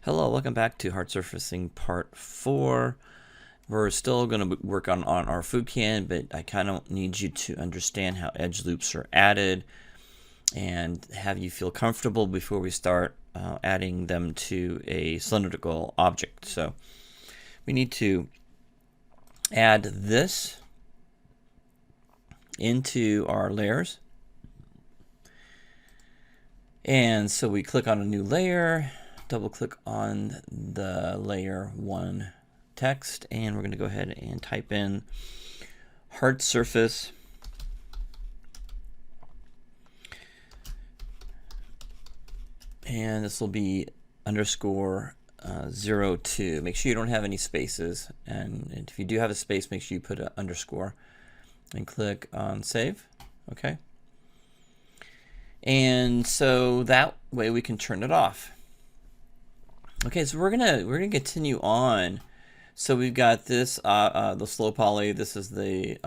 Hello, welcome back to Hard Surfacing Part 4. We're still going to work on our food can, but I kind of need you to understand how edge loops are added and have you feel comfortable before we start adding them to a cylindrical object. So we need to add this into our layers. And so we click on a new layer, double click on the layer 1 text, and we're going to go ahead and type in hard surface and this will be underscore 02. Make sure you don't have any spaces, and if you do have a space, make sure you put an underscore and click on save. Okay, and so that way we can turn it off. Okay, so we're gonna continue on. So we've got this the slow poly. This is the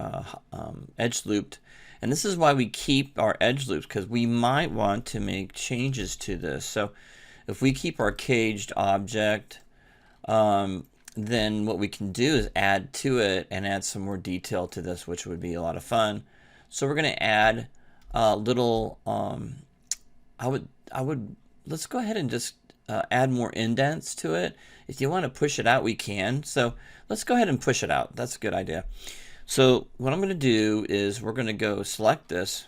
edge looped, and this is why we keep our edge loops, because we might want to make changes to this. So if we keep our caged object, then what we can do is add to it and add some more detail to this, which would be a lot of fun. So we're gonna add little. Let's go ahead and just add more indents to it. If you want to push it out, we can. So let's go ahead and push it out. That's a good idea. So what I'm going to do is we're going to go select this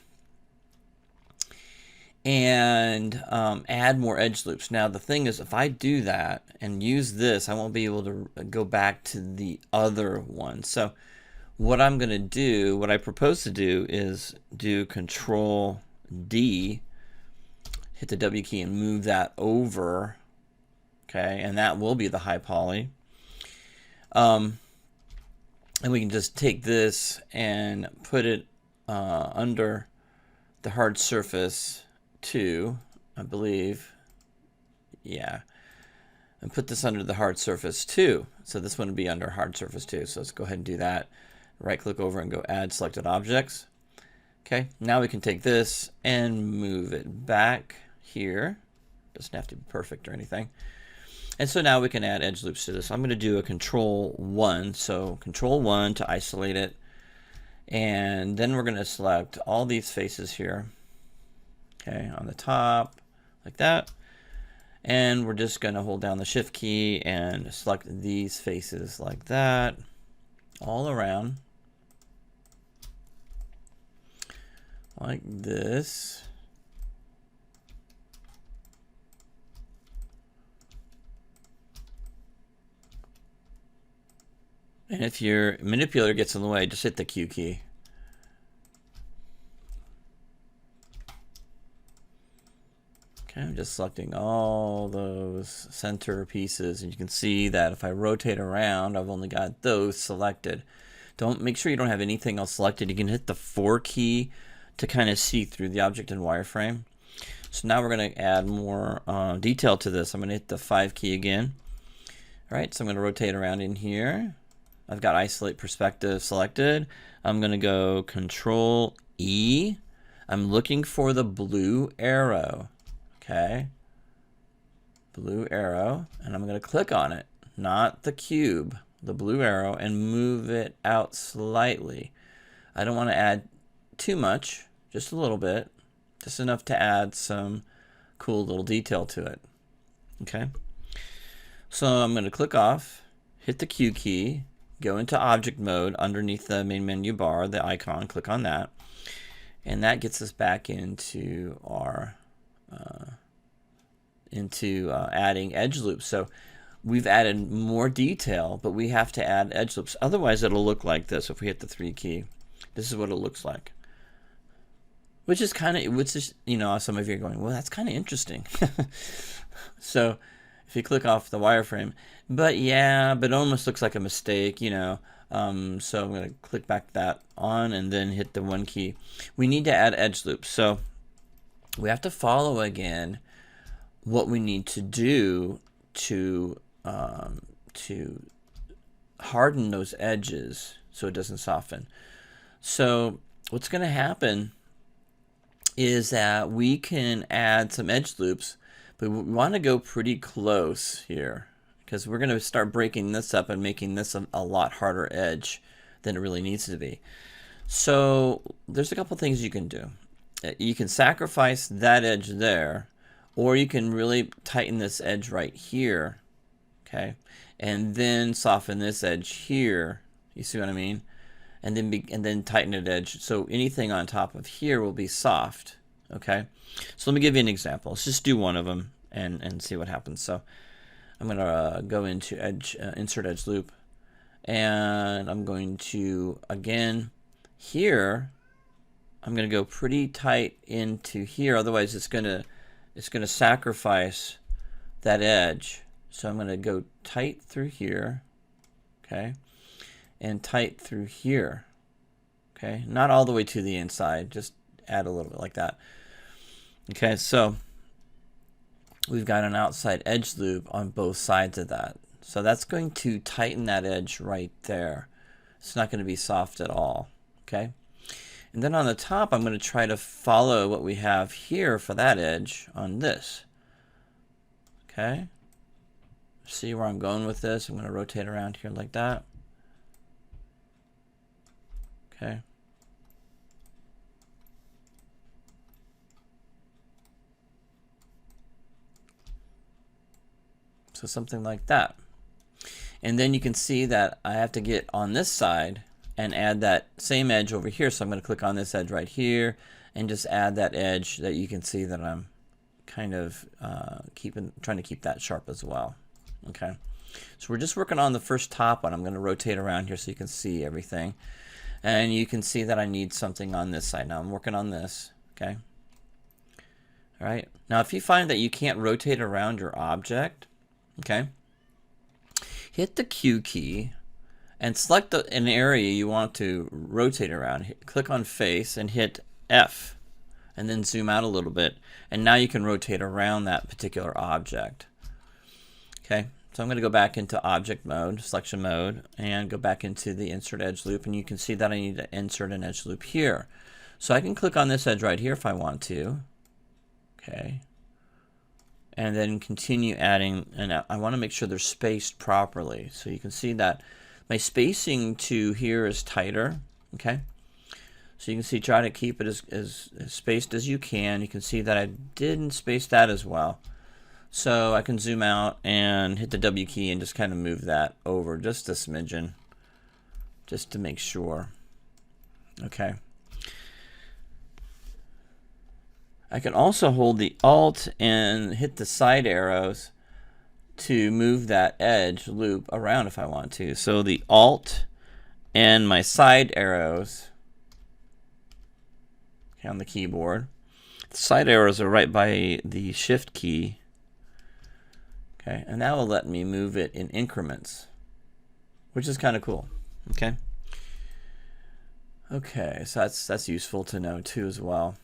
and add more edge loops. Now the thing is, if I do that and use this, I won't be able to go back to the other one. So what I'm going to do, what I propose to do, is do Control D, hit the W key and move that over. Okay, and that will be the high poly. And we can just take this and put it under the hard surface 2, I believe. Yeah, and put this under the hard surface 2. So this one would be under hard surface 2. So let's go ahead and do that. Right click over and go add selected objects. Okay, now we can take this and move it back here. Doesn't have to be perfect or anything. And so now we can add edge loops to this. I'm going to do a Control 1. So Control 1 to isolate it. And then we're going to select all these faces here. Okay, on the top, like that. And we're just going to hold down the Shift key and select these faces like that, all around. Like this. And if your manipulator gets in the way, just hit the Q key. Okay, I'm just selecting all those center pieces, and you can see that if I rotate around, I've only got those selected. Make sure you don't have anything else selected. You can hit the 4 key to kind of see through the object in wireframe. So now we're going to add more detail to this. I'm going to hit the 5 key again. All right, so I'm going to rotate around in here. I've got isolate perspective selected. I'm going to go Control E. I'm looking for the blue arrow. Okay, blue arrow, and I'm going to click on it, not the cube, the blue arrow, and move it out slightly. I don't want to add too much, just a little bit, just enough to add some cool little detail to it. Okay, so I'm going to click off, hit the Q key, go into object mode underneath the main menu bar, the icon, click on that, and that gets us back into our adding edge loops. So we've added more detail, but we have to add edge loops. Otherwise, it'll look like this. If we hit the 3 key, this is what it looks like. Which is, you know, some of you are going, well, that's kind of interesting. So if you click off the wireframe, but it almost looks like a mistake, you know. So I'm going to click back that on and then hit the 1 key. We need to add edge loops. So we have to follow again what we need to do to harden those edges so it doesn't soften. So what's going to happen is that we can add some edge loops, But we want to go pretty close here because we're going to start breaking this up and making this a lot harder edge than it really needs to be. So there's a couple things you can do. You can sacrifice that edge there, or you can really tighten this edge right here, okay, and then soften this edge here. You see what I mean? And then tighten it edge. So anything on top of here will be soft, okay? So let me give you an example. Let's just do one of them and see what happens. So I'm going to go into edge, insert edge loop, and I'm going to, again, here, I'm going to go pretty tight into here. Otherwise, it's going to sacrifice that edge. So I'm going to go tight through here, okay, and tight through here, okay. Not all the way to the inside. Just add a little bit like that. Okay, so we've got an outside edge loop on both sides of that. So that's going to tighten that edge right there. It's not going to be soft at all, okay? And then on the top, I'm going to try to follow what we have here for that edge on this, okay? See where I'm going with this? I'm going to rotate around here like that, okay? So something like that. And then you can see that I have to get on this side and add that same edge over here. So I'm going to click on this edge right here and just add that edge that you can see that I'm kind of trying to keep that sharp as well. Okay. So we're just working on the first top one. I'm going to rotate around here so you can see everything. And you can see that I need something on this side. Now I'm working on this. Okay. All right. Now if you find that you can't rotate around your object, okay, hit the Q key and select an area you want to rotate around. Click on face and hit F and then zoom out a little bit, and now you can rotate around that particular object. Okay, so I'm going to go back into object mode, selection mode, and go back into the insert edge loop, and you can see that I need to insert an edge loop here. So I can click on this edge right here if I want to. Okay, and then continue adding, and I want to make sure they're spaced properly. So you can see that my spacing to here is tighter, okay? So you can see, try to keep it as spaced as you can. You can see that I didn't space that as well. So I can zoom out and hit the W key and just kind of move that over just a smidgen, just to make sure, okay? I can also hold the Alt and hit the side arrows to move that edge loop around if I want to. So the Alt and my side arrows, okay, on the keyboard. The side arrows are right by the Shift key. Okay, and that will let me move it in increments, which is kind of cool. Okay. Okay, so that's useful to know too as well.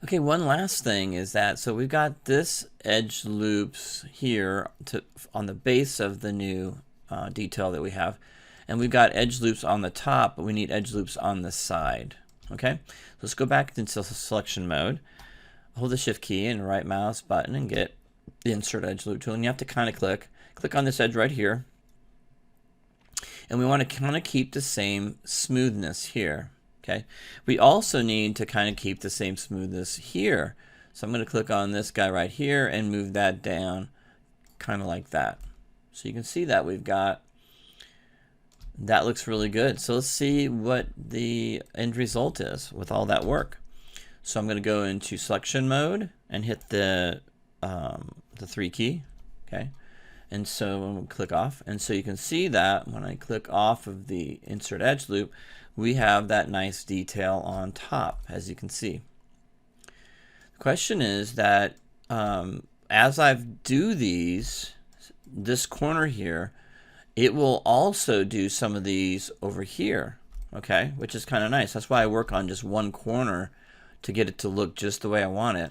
Okay, one last thing is that, so we've got this edge loops here on the base of the new detail that we have, and we've got edge loops on the top, but we need edge loops on the side. Okay, so let's go back into selection mode, hold the Shift key and right mouse button and get the insert edge loop tool, and you have to kind of click on this edge right here, and we want to kind of keep the same smoothness here. Okay, we also need to kind of keep the same smoothness here. So I'm going to click on this guy right here and move that down kind of like that. So you can see that we've got, that looks really good. So let's see what the end result is with all that work. So I'm going to go into selection mode and hit the 3 key. Okay, and so I'm going to click off, and so you can see that when I click off of the insert edge loop, we have that nice detail on top, as you can see. The question is that as I do this corner here, it will also do some of these over here, okay, which is kind of nice. That's why I work on just one corner to get it to look just the way I want it.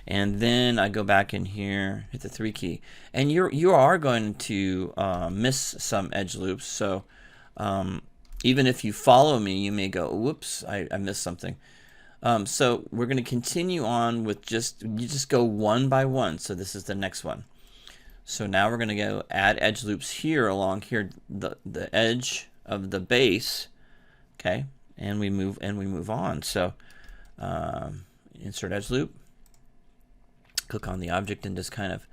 And then I go back in here, hit the 3 key, and you are going to miss some edge loops. So even if you follow me, you may go, whoops, I missed something. So we're going to continue on with you just go one by one. So this is the next one. So now we're going to go add edge loops here along here, the edge of the base, okay, and we move on. So insert edge loop, click on the object and just kind of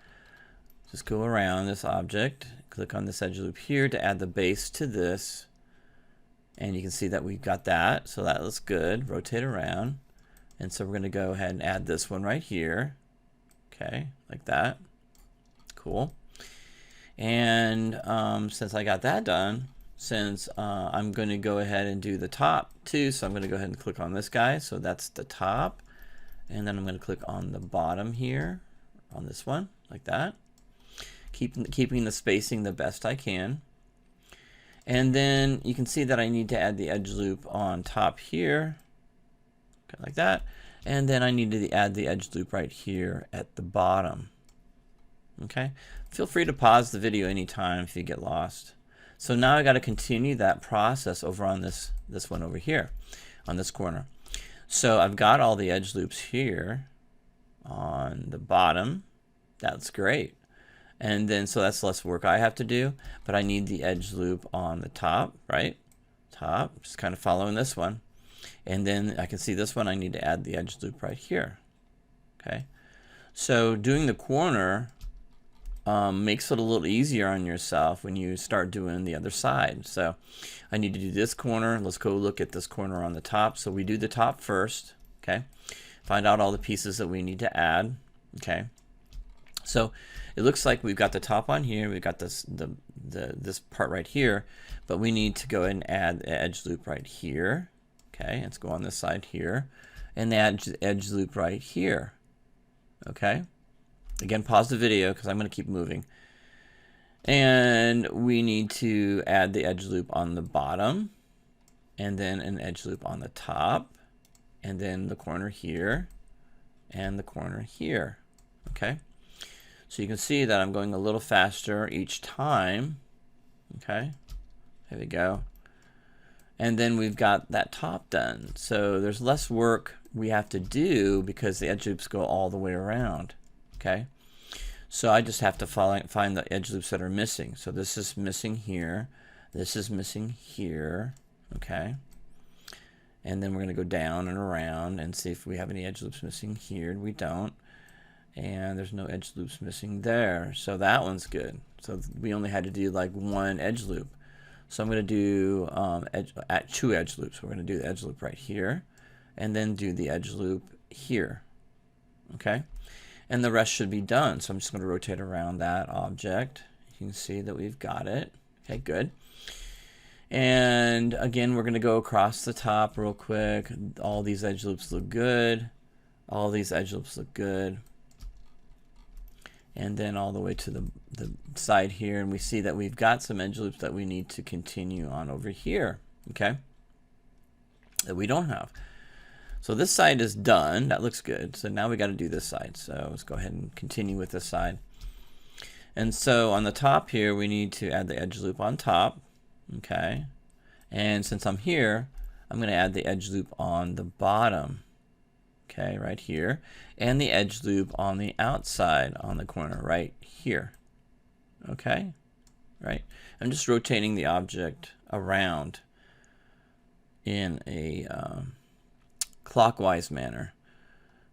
just go around this object, click on this edge loop here to add the base to this, and you can see that we've got that, so that looks good. Rotate around, and so we're going to go ahead and add this one right here, okay, like that. Cool. And since I got that done, since I'm going to go ahead and do the top too, so I'm going to go ahead and click on this guy, so that's the top, and then I'm going to click on the bottom here on this one like that, keeping the spacing the best I can. And then you can see that I need to add the edge loop on top here, okay, like that, and then I need to add the edge loop right here at the bottom. Okay, feel free to pause the video anytime if you get lost. So now I got to continue that process over on this one over here on this corner. So I've got all the edge loops here on the bottom. That's great. And then so that's less work I have to do, but I need the edge loop on the top, right? Top, just kind of following this one. And then I can see this one, I need to add the edge loop right here. Okay, so doing the corner makes it a little easier on yourself when you start doing the other side. So I need to do this corner. Let's go look at this corner on the top. So we do the top first, okay? Find out all the pieces that we need to add, okay? So it looks like we've got the top on here. We've got this part right here, but we need to go ahead and add the edge loop right here, okay? Let's go on this side here and add the edge loop right here, okay? Again, pause the video because I'm going to keep moving. And we need to add the edge loop on the bottom, and then an edge loop on the top, and then the corner here, and the corner here. Okay? So you can see that I'm going a little faster each time. Okay? There we go. And then we've got that top done. So there's less work we have to do because the edge loops go all the way around. Okay, so I just have to find the edge loops that are missing. So this is missing here, this is missing here, okay, and then we're going to go down and around and see if we have any edge loops missing here. We don't, and there's no edge loops missing there, so that one's good. So we only had to do like one edge loop. So I'm going to do two edge loops. We're going to do the edge loop right here, and then do the edge loop here, okay. And the rest should be done. So I'm just going to rotate around that object. You can see that we've got it. Okay, good. And again, we're going to go across the top real quick. All these edge loops look good. All these edge loops look good. And then all the way to the side here. And we see that we've got some edge loops that we need to continue on over here. Okay, that we don't have. So this side is done. That looks good. So now we got to do this side. So let's go ahead and continue with this side. And so on the top here, we need to add the edge loop on top. Okay. And since I'm here, I'm going to add the edge loop on the bottom. Okay, right here. And the edge loop on the outside on the corner right here. Okay, right. I'm just rotating the object around in a clockwise manner.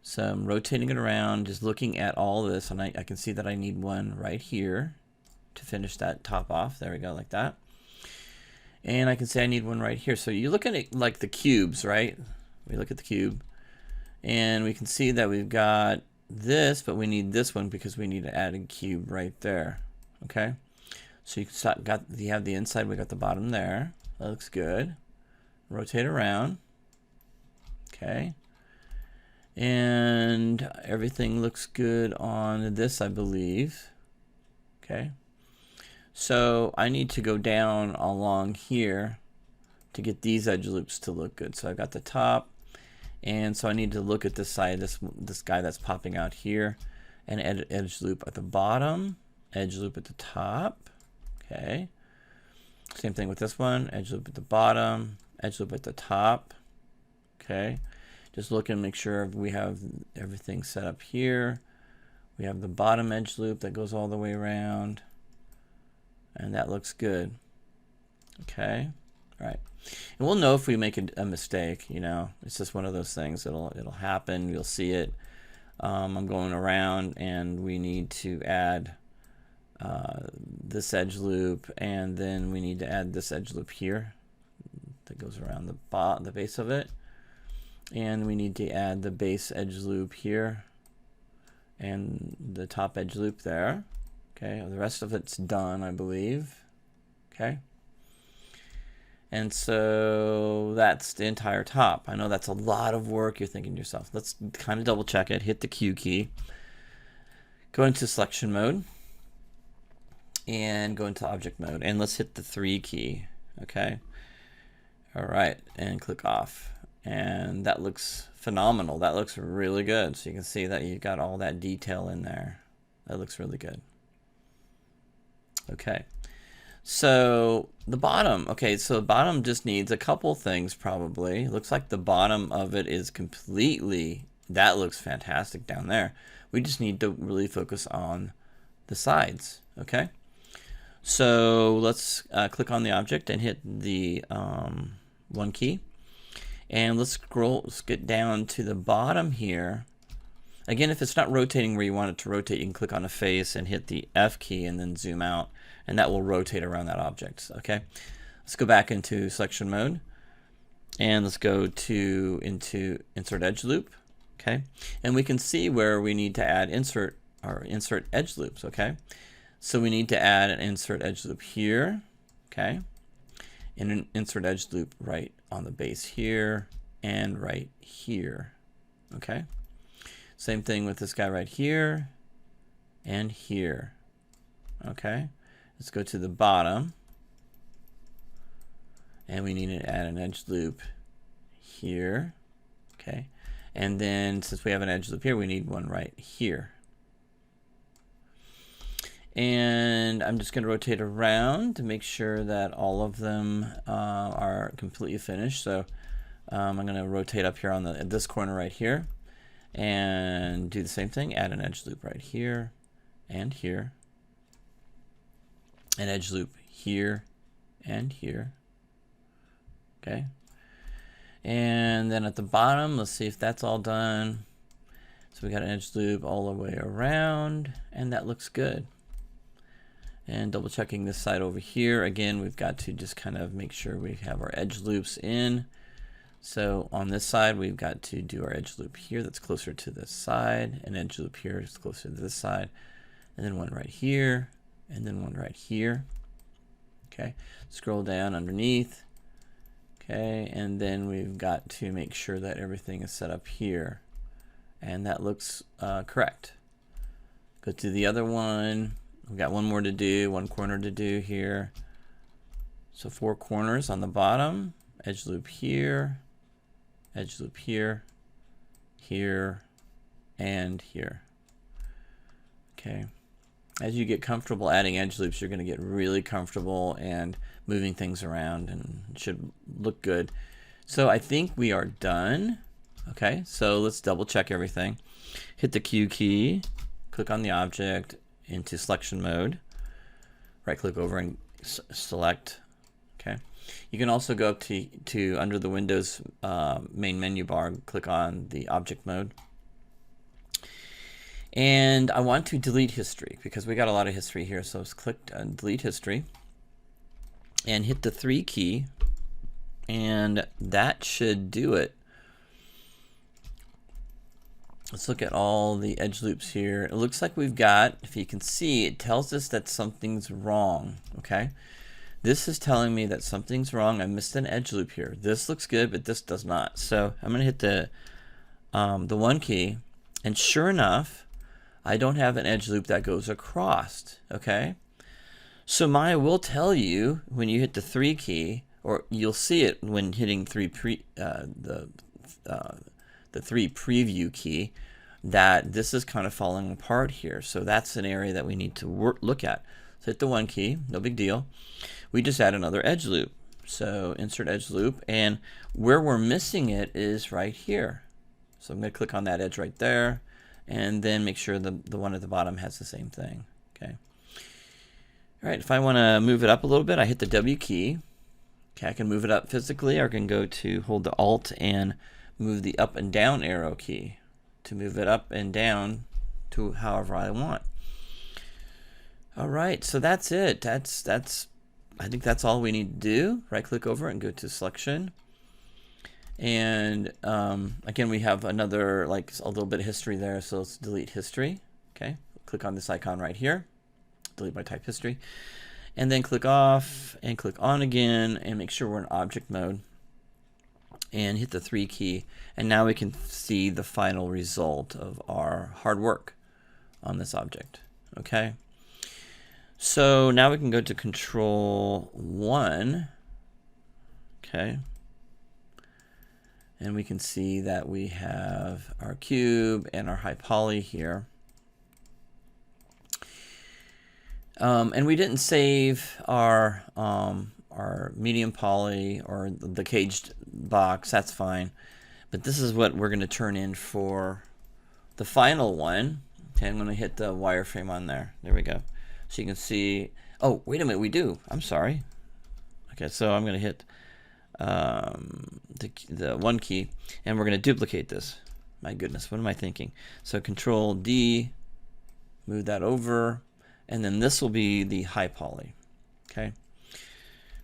So I'm rotating it around, just looking at all this, and I can see that I need one right here to finish that top off. There we go, like that. And I can say I need one right here. So you look at it like the cubes, right? We look at the cube, and we can see that we've got this, but we need this one because we need to add a cube right there. Okay, so you have the inside, we got the bottom there. That looks good. Rotate around. Okay, and everything looks good on this, I believe. Okay, so I need to go down along here to get these edge loops to look good. So I've got the top, and so I need to look at this side, this guy that's popping out here, and edge loop at the bottom, edge loop at the top. Okay, same thing with this one, edge loop at the bottom, edge loop at the top. Okay, Just look and make sure we have everything set up here. We have the bottom edge loop that goes all the way around, and that looks good. Okay, all right. And we'll know if we make a mistake. You know, it's just one of those things. It'll happen. You'll see it. I'm going around, and we need to add this edge loop, and then we need to add this edge loop here that goes around the base of it, and we need to add the base edge loop here and the top edge loop there. Okay, the rest of it's done, I believe. Okay, and so that's the entire top. I know that's a lot of work. You're thinking to yourself, let's kind of double check it. Hit the Q key, go into selection mode, and go into object mode, and let's hit the 3 key. Okay, all right, and click off, and that looks phenomenal. That looks really good. So you can see that you've got all that detail in there. That looks really good. Okay, so the bottom. Okay, so the bottom just needs a couple things probably. It looks like the bottom of it is completely, that looks fantastic down there. We just need to really focus on the sides. Okay, so let's click on the object and hit the 1 key. And let's get down to the bottom here. Again, if it's not rotating where you want it to rotate, you can click on a face and hit the F key and then zoom out, and that will rotate around that object. Okay, let's go back into selection mode, and let's go into insert edge loop. Okay, and we can see where we need to add insert edge loops. Okay, so we need to add an insert edge loop here. Okay, and an insert edge loop right on the base here and right here. Okay, same thing with this guy right here and here. Okay, let's go to the bottom, and we need to add an edge loop here. Okay, and then since we have an edge loop here, we need one right here. And I'm just going to rotate around to make sure that all of them are completely finished. So I'm going to rotate up here on this corner right here and do the same thing. Add an edge loop right here and here. An edge loop here and here. Okay. And then at the bottom, let's see if that's all done. So we got an edge loop all the way around, and that looks good. And double checking this side over here, again, we've got to just kind of make sure we have our edge loops in. So on this side, we've got to do our edge loop here that's closer to this side, an edge loop here is closer to this side, and then one right here, and then one right here. Okay, scroll down underneath. Okay, and then we've got to make sure that everything is set up here, and that looks correct. Go to the other one. We've got one more to do, one corner to do here. So 4 corners on the bottom, edge loop here, edge loop here, here, and here. Okay. As you get comfortable adding edge loops, you're going to get really comfortable and moving things around, and it should look good. So I think we are done. Okay, so let's double check everything. Hit the Q key, click on the object, into selection mode, right click over and select. Okay, you can also go up to under the Windows main menu bar, click on the object mode, and I want to delete history because we got a lot of history here. So let's click on delete history and hit the 3 key, and that should do it. Let's look at all the edge loops here. It looks like we've got, if you can see, it tells us that something's wrong. Okay, this is telling me that something's wrong. I missed an edge loop here. This looks good, but this does not. So I'm going to hit the 1 key, and sure enough, I don't have an edge loop that goes across. Okay, so Maya will tell you when you hit the 3 key, or you'll see it when hitting the 3 preview key, that this is kind of falling apart here. So that's an area that we need to look at. So hit the 1 key, no big deal. We just add another edge loop. So insert edge loop, and where we're missing it is right here. So I'm going to click on that edge right there, and then make sure the one at the bottom has the same thing. Okay. All right, if I want to move it up a little bit, I hit the W key. Okay, I can move it up physically, or I can go to hold the Alt and move the up and down arrow key to move it up and down to however I want. All right, so that's it. I think that's all we need to do. Right click over and go to selection. And again, we have another, like a little bit of history there, so let's delete history. Okay, click on this icon right here, delete by type history, and then click off and click on again and make sure we're in object mode and hit the 3 key, and now we can see the final result of our hard work on this object. Okay, so now we can go to control 1. Okay, and we can see that we have our cube and our high poly here. And we didn't save our medium poly or the caged box. That's fine. But this is what we're going to turn in for the final one. Okay, I'm going to hit the wireframe on there. There we go. So you can see. Oh, wait a minute. We do. I'm sorry. Okay, so I'm going to hit the 1 key, and we're going to duplicate this. My goodness, what am I thinking? So Control D, move that over, and then this will be the high poly. Okay,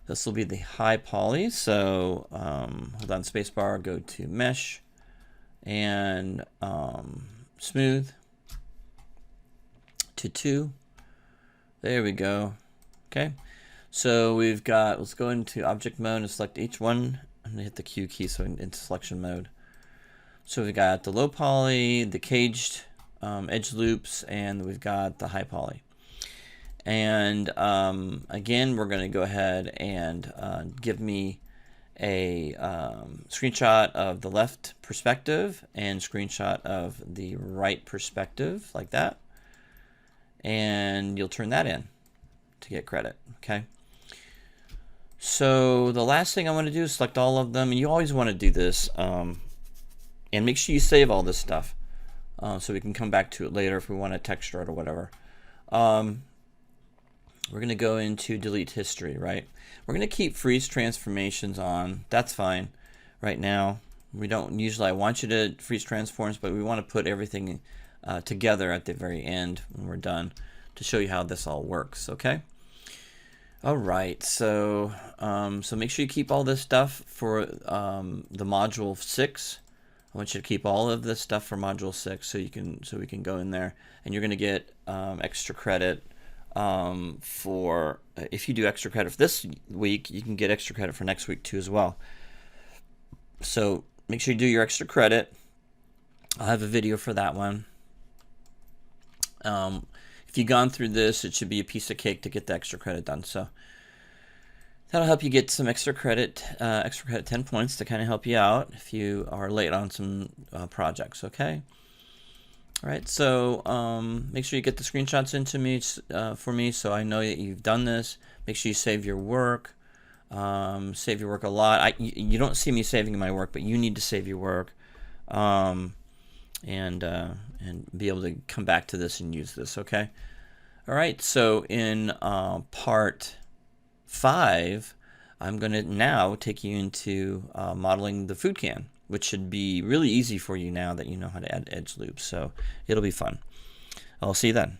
this will be the high poly. So hold on, spacebar, go to Mesh, and Smooth to 2. There we go. Okay. So we've got, let's go into object mode and select each one. I'm gonna hit the Q key so into selection mode. So we've got the low poly, the caged edge loops, and we've got the high poly. And again, we're gonna go ahead and give me a screenshot of the left perspective and screenshot of the right perspective, like that. And you'll turn that in to get credit. Okay. So the last thing I want to do is select all of them, and you always want to do this, and make sure you save all this stuff so we can come back to it later if we want to texture it or whatever. We're going to go into delete history, right? We're going to keep freeze transformations on. That's fine right now. We don't usually, I want you to freeze transforms, but we want to put everything together at the very end when we're done to show you how this all works. Okay. All right, so so make sure you keep all this stuff for the module 6. I want you to keep all of this stuff for module 6 so we can go in there, and you're going to get extra credit for if you do extra credit for this week, you can get extra credit for next week too as well. So make sure you do your extra credit. I'll have a video for that one. If you've gone through this, it should be a piece of cake to get the extra credit done. So that'll help you get some extra credit 10 points to kind of help you out if you are late on some projects. Okay. All right. So make sure you get the screenshots into me for me, so I know that you've done this. Make sure you save your work. Save your work a lot. You don't see me saving my work, but you need to save your work. And be able to come back to this and use this. Okay. All right. So in part 5, I'm going to now take you into modeling the food can, which should be really easy for you now that you know how to add edge loops. So it'll be fun. I'll see you then.